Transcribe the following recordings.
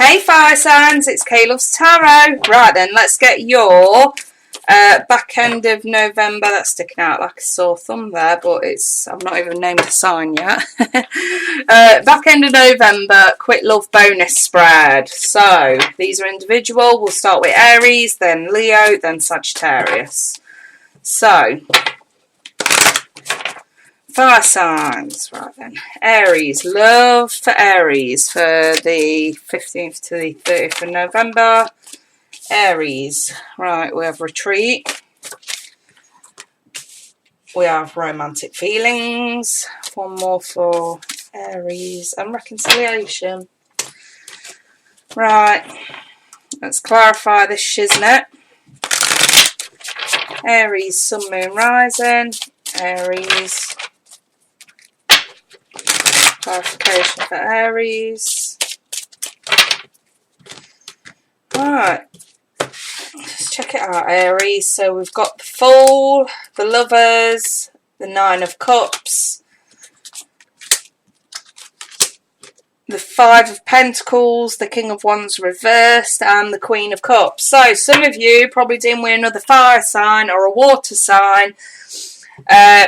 Hey fire signs, it's K-Love's Tarot. Right then, let's get your back end of November. That's sticking out like a sore thumb there, but I've not even named a sign yet. Back end of November, quick love bonus spread. So these are individual. We'll start with Aries, then Leo, then Sagittarius. So fire signs, right then. Aries, love for Aries for the 15th to the 30th of November. Aries, right, we have retreat. We have romantic feelings. One more for Aries and reconciliation. Right, let's clarify this shiznit. Aries, sun, moon, rising. Aries. Clarification for Aries. Right, let's check it out, Aries. So we've got the Fool, the Lovers, the Nine of Cups, the Five of Pentacles, the King of Wands reversed, and the Queen of Cups. So some of you probably dealing with another fire sign or a water sign,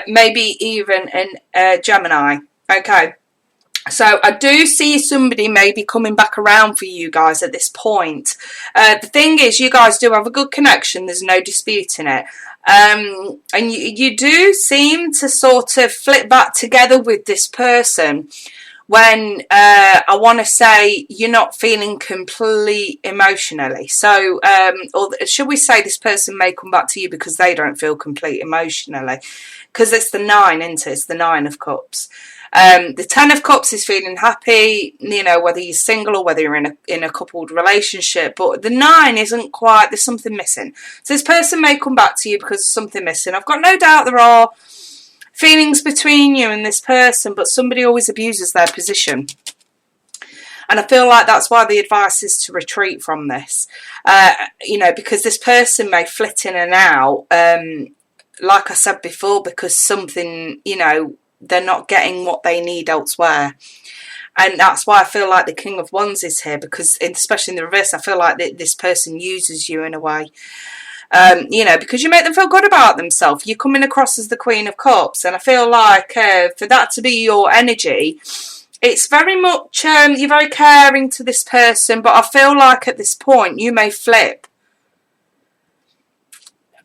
maybe even a Gemini. Okay. So I do see somebody maybe coming back around for you guys at this point. The thing is, you guys do have a good connection. There's no disputing it. And you do seem to sort of flip back together with this person when I want to say you're not feeling complete emotionally. So, or should we say this person may come back to you because they don't feel complete emotionally. Because it's the nine, isn't it? It's the Nine of Cups. The Ten of Cups is feeling happy, you know, whether you're single or whether you're in a coupled relationship. But the Nine isn't quite, there's something missing. So this person may come back to you because there's something missing. I've got no doubt there are feelings between you and this person, but somebody always abuses their position. And I feel like that's why the advice is to retreat from this. You know, because this person may flit in and out, like I said before, because something, you know, they're not getting what they need elsewhere. And that's why I feel like the King of Wands is here, because especially in the reverse, I feel like this person uses you in a way. You know, because you make them feel good about themselves. You're coming across as the Queen of Cups. And I feel like for that to be your energy, it's very much, you're very caring to this person. But I feel like at this point, you may flip.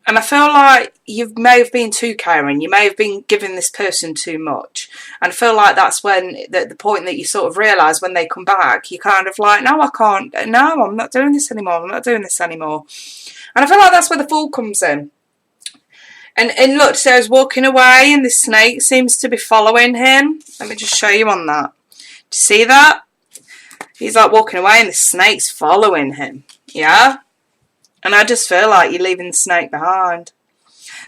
And I feel like you may have been too caring. You may have been giving this person too much. And I feel like that's when, the point that you sort of realise when they come back, you're kind of like, no, I can't. No, I'm not doing this anymore. I'm not doing this anymore. And I feel like that's where the Fool comes in. And look, so he's walking away and the snake seems to be following him. Let me just show you on that. Do you see that? He's like walking away and the snake's following him. Yeah? And I just feel like you're leaving the snake behind.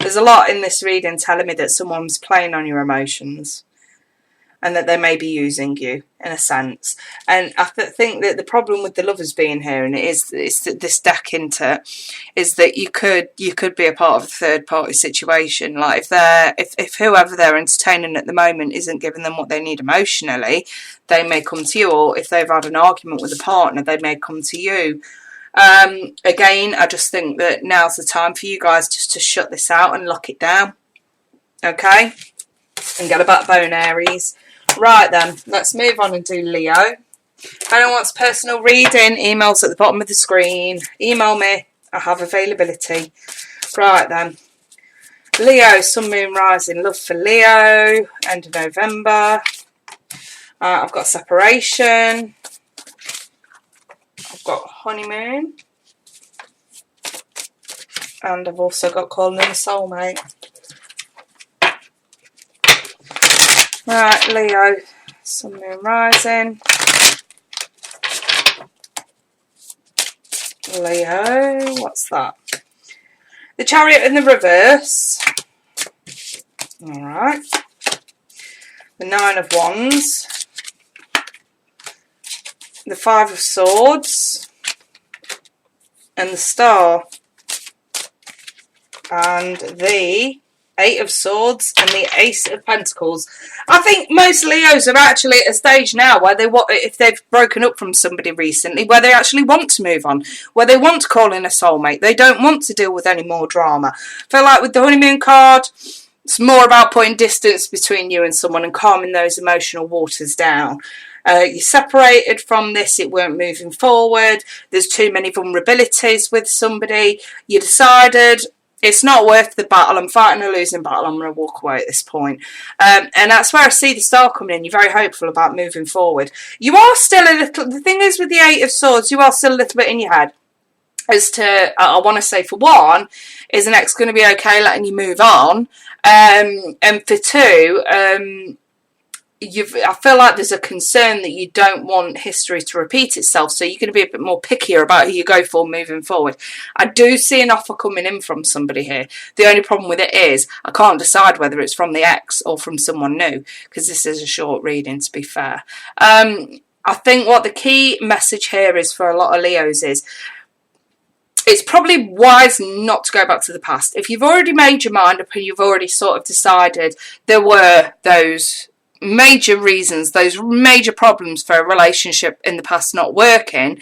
There's a lot in this reading telling me that someone's playing on your emotions. And that they may be using you, in a sense. And I think that the problem with the Lovers being here, and it's this deck into, is that you could be a part of a third party situation. Like if whoever they're entertaining at the moment isn't giving them what they need emotionally, they may come to you. Or if they've had an argument with a partner, they may come to you. Again, I just think that now's the time for you guys just to shut this out and lock it down. Okay? And get a backbone, Aries. Right then, let's move on and do Leo. If anyone wants personal reading, emails at the bottom of the screen. Email me. I have availability. Right then. Leo, Sun, Moon, Rising. Love for Leo. End of November. I've got separation. I've got honeymoon. And I've also got calling in a soulmate. Right, Leo, Sun, Moon, Rising. Leo, what's that? The Chariot in the reverse. Alright. The Nine of Wands. The Five of Swords. And the Star. And the Eight of Swords, and the Ace of Pentacles. I think most Leos are actually at a stage now where they want, if they've broken up from somebody recently, where they actually want to move on, where they want to call in a soulmate. They don't want to deal with any more drama. I feel like with the honeymoon card, it's more about putting distance between you and someone and calming those emotional waters down. You're separated from this, it weren't moving forward, there's too many vulnerabilities with somebody, you decided it's not worth the battle, I'm fighting a losing battle, I'm going to walk away at this point. And that's where I see the star coming in. You're very hopeful about moving forward. You are still a little, the thing is with the Eight of Swords, you are still a little bit in your head as to, I want to say for one, is the next going to be okay letting you move on? And for two, I feel like there's a concern that you don't want history to repeat itself, so you're going to be a bit more pickier about who you go for moving forward. I do see an offer coming in from somebody here. The only problem with it is I can't decide whether it's from the ex or from someone new, because this is a short reading, to be fair. I think what the key message here is for a lot of Leos is it's probably wise not to go back to the past. If you've already made your mind up and you've already sort of decided there were those major reasons, those major problems for a relationship in the past not working,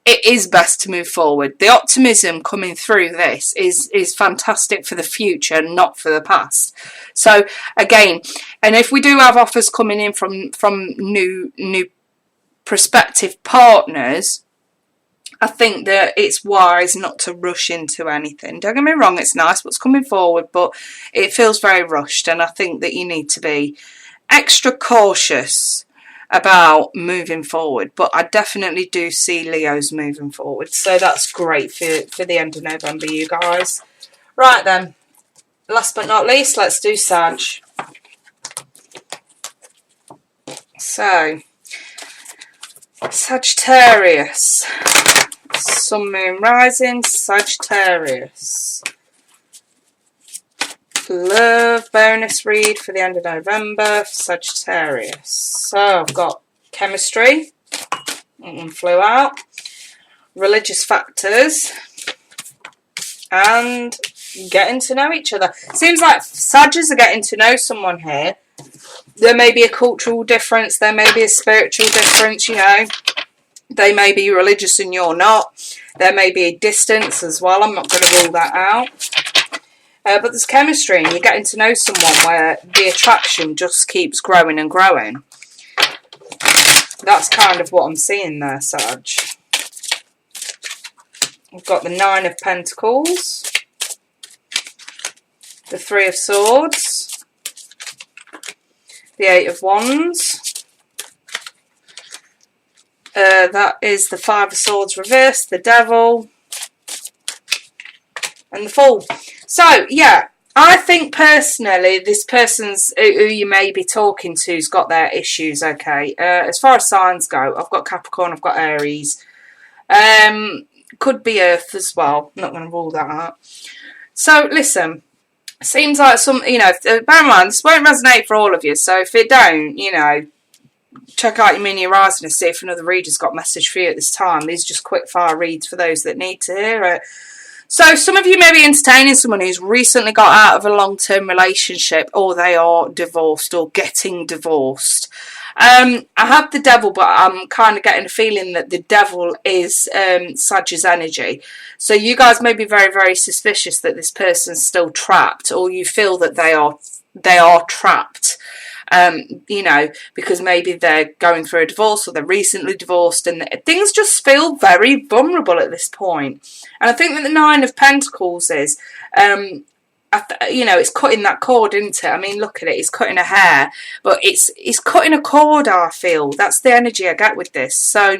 it is best to move forward. The optimism coming through this is fantastic for the future, not for the past. So again, and if we do have offers coming in from new prospective partners, I think that it's wise not to rush into anything. Don't get me wrong, it's nice what's coming forward, but it feels very rushed, and I think that you need to be extra cautious about moving forward. But I definitely do see Leos moving forward, so that's great for the end of November, you guys. Right then, last but not least, let's do Sag. So, Sagittarius, Sun, Moon, Rising, Sagittarius. Love bonus read for the end of November for Sagittarius. So I've got chemistry, that one flew out, religious factors, and getting to know each other. Seems like Sagittarius are getting to know someone here. There may be a cultural difference, there may be a spiritual difference, you know. They may be religious and you're not. There may be a distance as well, I'm not going to rule that out. But there's chemistry, and you're getting to know someone where the attraction just keeps growing and growing. That's kind of what I'm seeing there, Sag. We've got the Nine of Pentacles, the Three of Swords, the Eight of Wands. That is the Five of Swords reversed, the Devil, and the Fool. So, yeah, I think personally this person's who you may be talking to's got their issues, okay? As far as signs go, I've got Capricorn, I've got Aries. Could be Earth as well. I'm not going to rule that out. So, listen, seems like some, you know, bear in mind, this won't resonate for all of you. So, if it don't, you know, check out your mini horizon and see if another reader's got a message for you at this time. These are just quick fire reads for those that need to hear it. So some of you may be entertaining someone who's recently got out of a long-term relationship, or they are divorced or getting divorced. I have the Devil, but I'm kind of getting a feeling that the Devil is Sag's energy. So you guys may be very, very suspicious that this person's still trapped, or you feel that they are trapped. You know, because maybe they're going through a divorce or they're recently divorced, and things just feel very vulnerable at this point. And I think that the Nine of Pentacles is, you know, it's cutting that cord, isn't it? I mean, look at it, it's cutting a hair, but it's cutting a cord, I feel. That's the energy I get with this. So,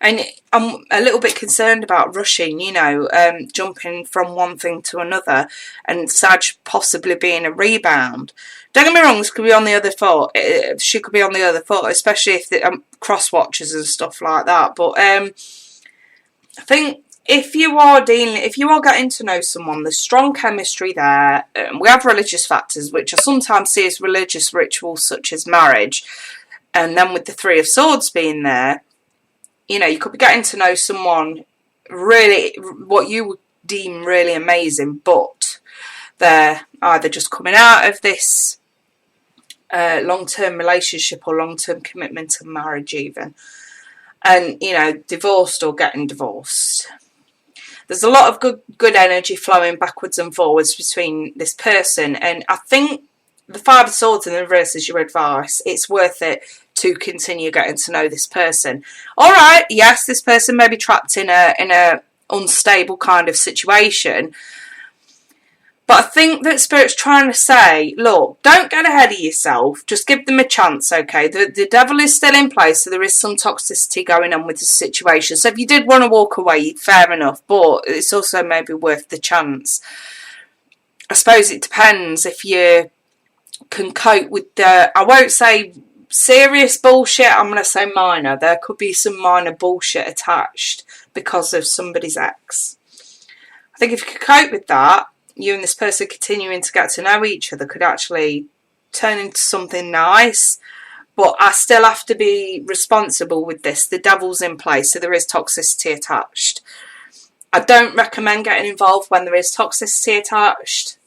and I'm a little bit concerned about rushing, you know, jumping from one thing to another, and Sag possibly being a rebound. Don't get me wrong, this could be on the other foot. She could be on the other foot, especially if the cross watchers and stuff like that. But I think if you are getting to know someone, there's strong chemistry there. We have religious factors, which I sometimes see as religious rituals such as marriage. And then with the Three of Swords being there, you know, you could be getting to know someone really, what you would deem really amazing, but they're either just coming out of this long-term relationship or long-term commitment and marriage even, and, you know, divorced or getting divorced. There's a lot of good energy flowing backwards and forwards between this person, and I think the Five of Swords in the reverse is your advice. It's worth it to continue getting to know this person. All right, yes, this person may be trapped in a unstable kind of situation, but I think that Spirit's trying to say, look, don't get ahead of yourself. Just give them a chance, okay? The devil is still in place, so there is some toxicity going on with the situation. So if you did want to walk away, fair enough, but it's also maybe worth the chance. I suppose it depends if you can cope with the, I won't say serious bullshit, I'm going to say minor. There could be some minor bullshit attached because of somebody's ex. I think if you could cope with that, you and this person continuing to get to know each other could actually turn into something nice. But I still have to be responsible with this. The devil's in place, so there is toxicity attached. I don't recommend getting involved when there is toxicity attached.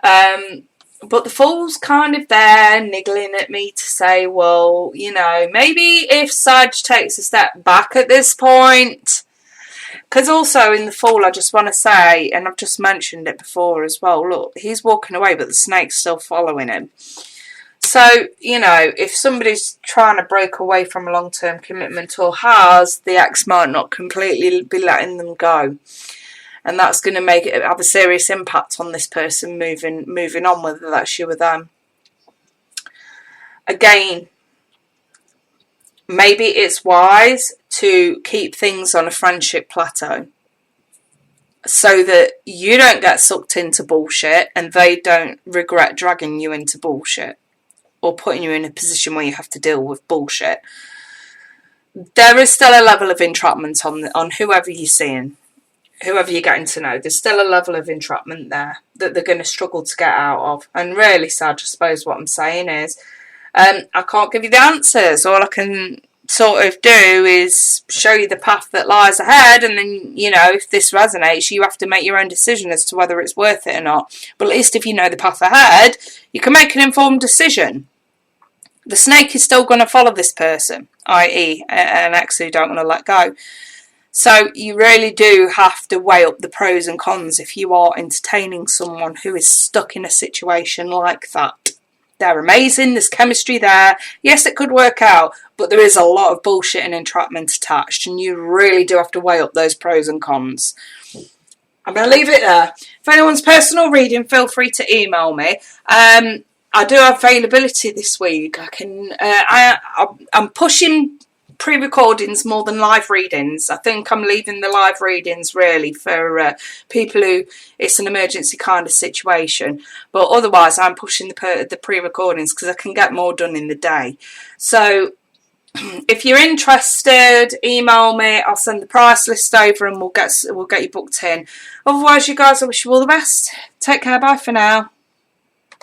But the Fool's kind of there niggling at me to say, well, you know, maybe if Sag takes a step back at this point. Because also in the Fool, I just want to say, and I've just mentioned it before as well, look, he's walking away, but the snake's still following him. So, you know, if somebody's trying to break away from a long-term commitment or has, the ex might not completely be letting them go. And that's going to make it have a serious impact on this person moving on, whether that's you or them. Again, maybe it's wise to keep things on a friendship plateau so that you don't get sucked into bullshit and they don't regret dragging you into bullshit or putting you in a position where you have to deal with bullshit. There is still a level of entrapment on whoever you're seeing, whoever you're getting to know. There's still a level of entrapment there that they're going to struggle to get out of. And really, Sag, I suppose what I'm saying is, I can't give you the answers. All I can sort of do is show you the path that lies ahead, and then, you know, if this resonates, you have to make your own decision as to whether it's worth it or not. But at least if you know the path ahead, you can make an informed decision. The snake is still going to follow this person, i.e. an ex who don't want to let go. So you really do have to weigh up the pros and cons if you are entertaining someone who is stuck in a situation like that. They're amazing, there's chemistry there. Yes, it could work out, but there is a lot of bullshit and entrapment attached, and you really do have to weigh up those pros and cons. I'm going to leave it there. If anyone's personal reading, feel free to email me. I do have availability this week. I'm pushing pre-recordings more than live readings. I think I'm leaving the live readings really for people who it's an emergency kind of situation, but otherwise I'm pushing the pre-recordings because I can get more done in the day. So if you're interested, email me. I'll send the price list over and we'll get you booked in. Otherwise, you guys, I wish you all the best. Take care. Bye for now.